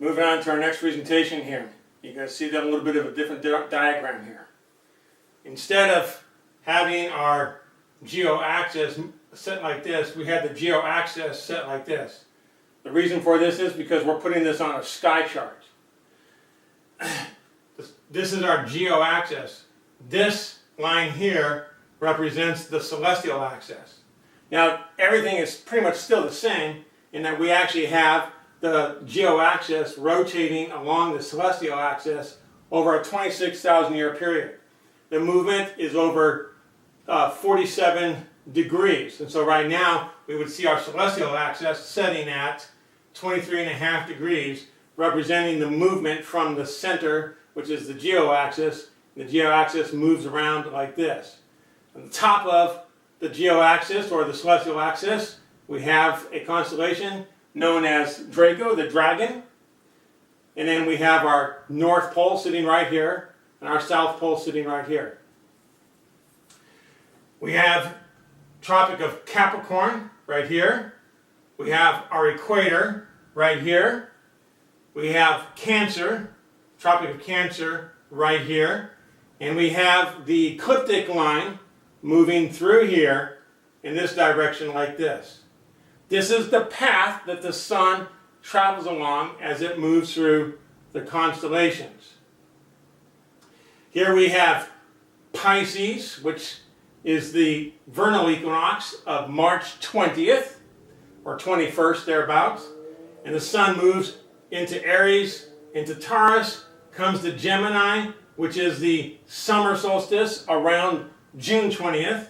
Moving on to our next presentation here. You can see that a little bit of a different diagram here. Instead of having our geo-axis set like this, we have the geo-axis set like this. The reason for this is because we're putting this on a sky chart. This is our geo-axis. This line here represents the celestial axis. Now, everything is pretty much still the same in that we actually have the geo-axis rotating along the celestial axis over a 26,000 year period. The movement is over 47 degrees. And so right now, we would see our celestial axis setting at 23.5 degrees, representing the movement from the center, which is the geo-axis. The geo-axis moves around like this. On the top of the geo-axis, or the celestial axis, we have a constellation known as Draco, the dragon. And then we have our North Pole sitting right here, and our South Pole sitting right here. We have Tropic of Capricorn right here. We have our equator right here. We have Cancer, Tropic of Cancer right here. And we have the ecliptic line moving through here in this direction like this. This is the path that the sun travels along as it moves through the constellations. Here we have Pisces, which is the vernal equinox of March 20th, or 21st thereabouts. And the sun moves into Aries, into Taurus, comes to Gemini, which is the summer solstice around June 20th.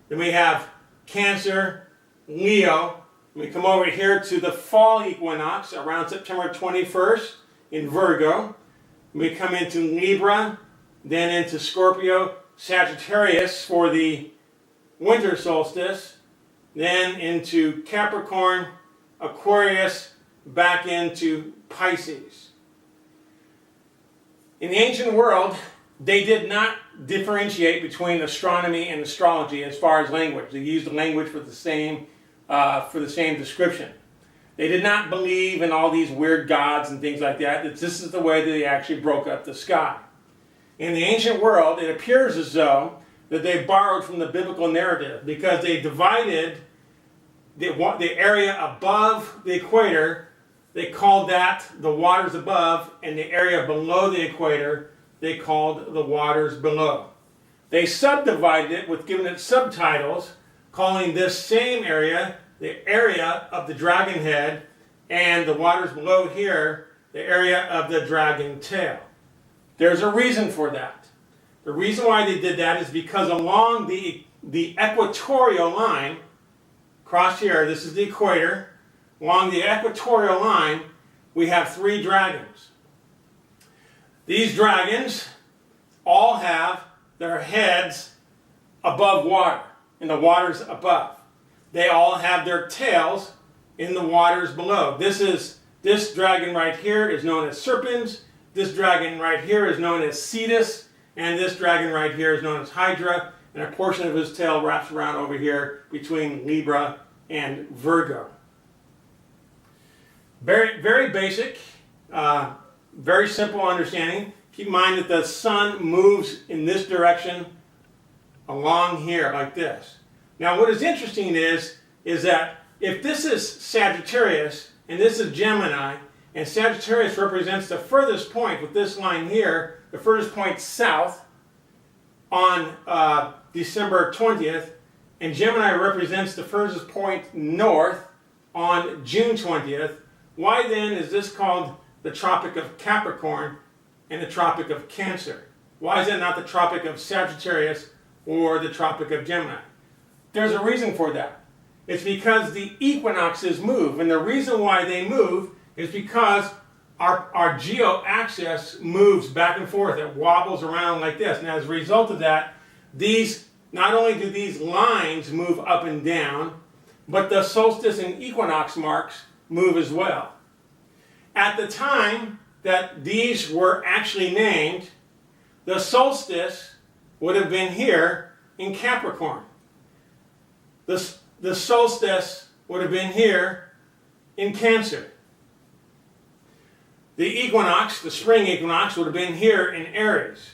Then we have Cancer, Leo. We come over here to the fall equinox around September 21st in Virgo. We come into Libra, then into Scorpio, Sagittarius for the winter solstice, then into Capricorn, Aquarius, back into Pisces. In the ancient world, they did not differentiate between astronomy and astrology as far as language. They used the language for the same description. They did not believe in all these weird gods and things like that. This is the way that they actually broke up the sky. In the ancient world, it appears as though that they borrowed from the biblical narrative because they divided the area above the equator. They called that the waters above, and the area below the equator they called the waters below. They subdivided it with giving it subtitles, calling this same area the area of the dragon head, and the waters below here the area of the dragon tail. There's a reason for that. The reason why they did that is because along the equatorial line, across here, this is the equator, along the equatorial line, we have three dragons. These dragons all have their heads above water, in the waters above. They all have their tails in the waters below. This dragon right here is known as Serpens. This dragon right here is known as Cetus. And this dragon right here is known as Hydra. And a portion of his tail wraps around over here between Libra and Virgo. Very, very basic, very simple understanding. Keep in mind that the sun moves in this direction along here like this. Now what is interesting is that if this is Sagittarius and this is Gemini, and Sagittarius represents the furthest point with this line here, the furthest point south on December 20th, and Gemini represents the furthest point north on June 20th, why then is this called the Tropic of Capricorn and the Tropic of Cancer? Why is it not the Tropic of Sagittarius or the Tropic of Gemini? There's a reason for that. It's because the equinoxes move, and the reason why they move is because our geo-axis moves back and forth. It wobbles around like this, and as a result of that, not only do these lines move up and down, but the solstice and equinox marks move as well. At the time that these were actually named, the solstice would have been here in Capricorn. The solstice would have been here in Cancer. The equinox, the spring equinox, would have been here in Aries.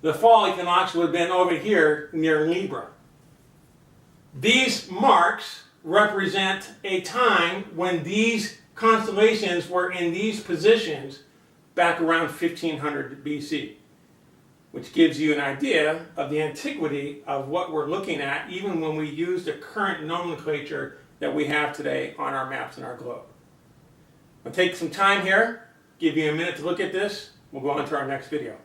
The fall equinox would have been over here near Libra. These marks represent a time when these constellations were in these positions back around 1500 BC, which gives you an idea of the antiquity of what we're looking at, even when we use the current nomenclature that we have today on our maps and our globe. I'll take some time here, give you a minute to look at this. We'll go on to our next video.